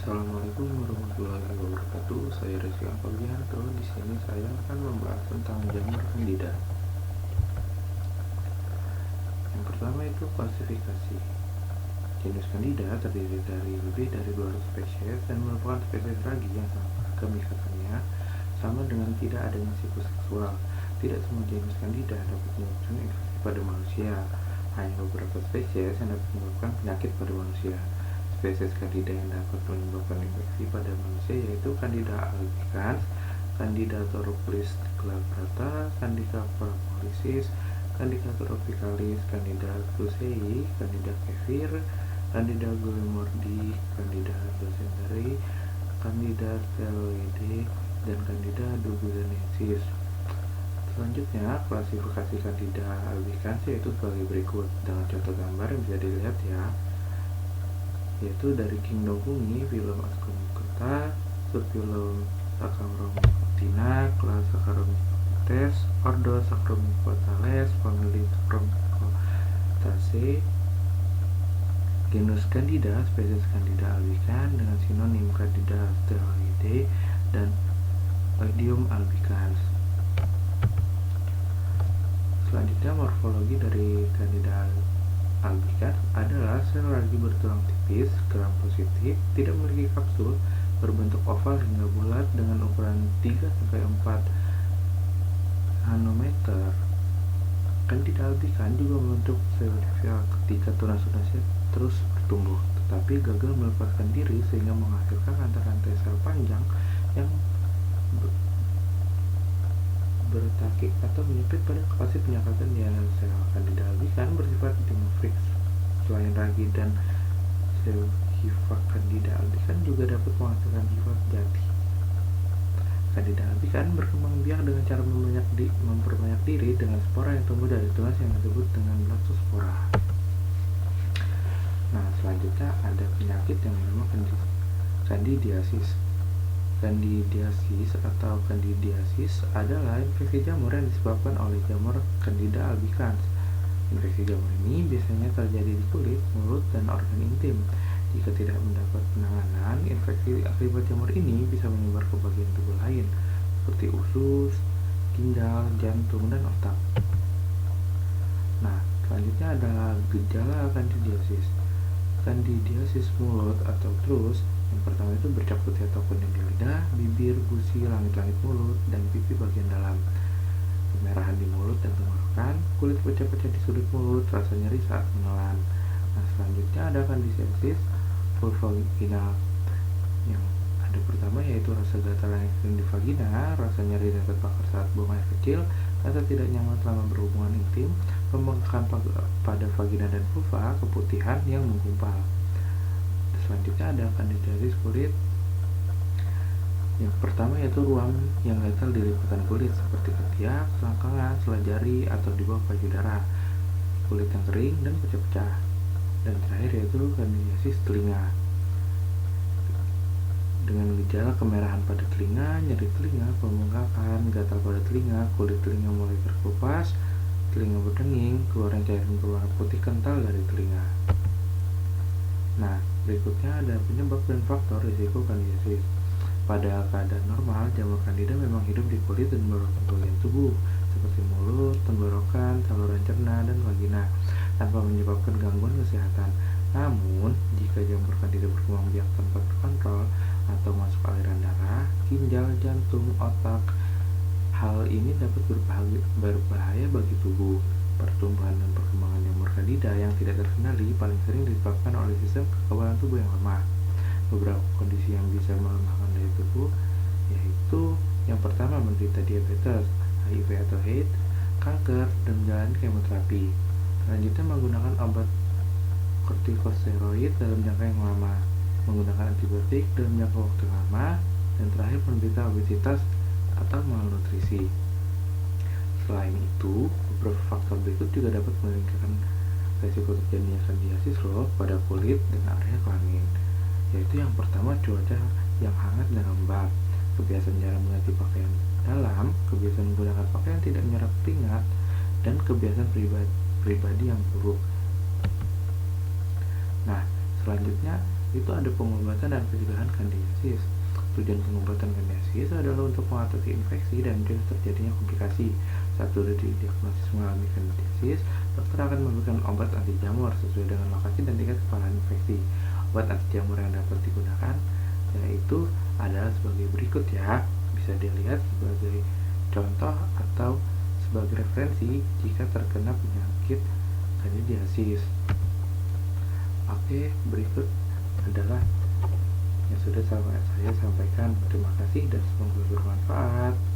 Assalamualaikum warahmatullahi wabarakatuh. Saya Rizky Alfagianto. Di sini saya akan membahas tentang jamur candida. Yang pertama itu klasifikasi. Genus Candida terdiri dari lebih dari 200 spesies dan merupakan spesies ragi yang sangat beragam ikatannya, sama dengan tidak adanya siklus seksual. Tidak semua genus Candida dapat menyebabkan infeksi pada manusia. Hanya beberapa spesies yang dapat menyebabkan penyakit pada manusia. Spesies Candida yang dapat menyebabkan infeksi pada manusia yaitu Candida albicans, Candida thoroplis glabrata, Candida parapolisis, Candida tropicalis, Candida krusei, Candida kefir, Candida guillemordi, Candida dosenderi, Candida steloideae, dan Candida duguzenensis. Selanjutnya, klasifikasi Candida albicans yaitu sebagai berikut dengan contoh gambar yang bisa dilihat ya, yaitu dari Kingdom fungi, Phylum Ascomycota, Subphylum Saccharomycotina, kelas Saccharomycotes, ordo Saccharomycotales, famili Saccharomycotaceae. Genus Candida, spesies Candida albicans dengan sinonim Candida steloideae dan Oidium albicans. Selanjutnya, morfologi dari Candida albicans adalah sel ragi bertulang tipis, gram-positif, tidak memiliki kapsul, berbentuk oval hingga bulat dengan ukuran 3-4 nanometer. Candida albicans juga membentuk sel ketika tunas-tunasnya terus bertumbuh, tetapi gagal melepaskan diri sehingga menghasilkan rantai-rantai sel panjang yang bertakik atau menyempit pada lokasi penyekatan di sel Candida albicans bersifat dimorfik. Selain ragi dan sel hifa, Candida albicans juga dapat menghasilkan hifa sejati. Candida albicans berkembang biak dengan cara memperbanyak diri dengan spora yang tumbuh dari tunas yang disebut dengan blastospora. Nah, selanjutnya ada penyakit yang bernama candidiasis. Candidiasis atau candidiasis adalah infeksi jamur yang disebabkan oleh jamur Candida albicans. Infeksi jamur ini biasanya terjadi di kulit, mulut, dan organ intim. Jika tidak mendapat penanganan, infeksi akibat jamur ini bisa menyebar ke bagian tubuh lain, seperti usus, ginjal, jantung, dan otak. Nah, selanjutnya adalah gejala candidiasis. Candidiasis mulut atau trus yang pertama itu bercak putih atau kuning di lidah, bibir, gusi, langit-langit mulut, dan pipi bagian dalam. Kemerahan di mulut dan tenggorokan, kulit pecah-pecah di sudut mulut, rasa nyeri saat menelan. Nah, selanjutnya ada candidiasis vulvovaginal. Yang ada pertama yaitu rasa gatal yang ekstrim di vagina, rasa nyeri dan terbakar saat buang air kecil, rasa tidak nyaman selama berhubungan intim, pembengkakan pada vagina dan vulva, keputihan yang menggumpal. Selanjutnya ada candidiasis kulit. Yang pertama yaitu ruam yang gatal di lipatan kulit seperti ketiak, selangkangan, sela jari, atau di bawah payudara, kulit yang kering dan pecah-pecah. Dan terakhir yaitu candidiasis telinga dengan gejala kemerahan pada telinga, nyeri telinga, pembengkakan, gatal pada telinga, kulit telinga mulai terkelupas, telinga berdenging, keluarnya cairan berwarna putih kental dari telinga. Nah, berikutnya ada penyebab dan faktor risiko candidiasis. Pada keadaan normal, jamur Candida memang hidup di kulit dan beberapa bagian tubuh, seperti mulut, tenggorokan, saluran cerna, dan vagina, tanpa menyebabkan gangguan kesehatan. Namun, jika jamur Candida berkembang biak tanpa terkontrol atau masuk aliran darah, ginjal, jantung, otak, hal ini dapat berbahaya bagi tubuh. Pertumbuhan dan perkembangan jamur Candida yang tidak terkendali paling sering disebabkan oleh sistem kekebalan tubuh yang lemah. Beberapa kondisi yang bisa melemahkan daya tubuh yaitu yang pertama menderita diabetes, HIV atau AIDS, kanker, dan menjalani kemoterapi. Selanjutnya menggunakan obat kortikosteroid dalam jangka yang lama, menggunakan antibiotik dalam jangka waktu lama, dan terakhir menderita obesitas atau malnutrisi. Selain itu, beberapa faktor berikut juga dapat meningkatkan risiko terjadinya candidiasis pada kulit dan area kelamin, yaitu yang pertama cuaca yang hangat dan lembab, kebiasaan jarang mengganti pakaian dalam, kebiasaan menggunakan pakaian tidak menyerap keringat, dan kebiasaan pribadi yang buruk. Nah, selanjutnya itu ada pengobatan dan pencegahan kandidiasis. Tujuan pengobatan kandidiasis adalah untuk mengatasi infeksi dan mencegah terjadinya komplikasi. Saat sudah didiagnosis mengalami kandidiasis, dokter akan memberikan obat anti jamur sesuai dengan lokasi dan tingkat keparahan infeksi. Obat anti jamur yang dapat digunakan yaitu adalah sebagai berikut ya. Bisa dilihat sebagai contoh atau sebagai referensi jika terkena penyakit kandidiasis. Oke, berikut adalah yang sudah saya sampaikan. Terima kasih dan semoga bermanfaat.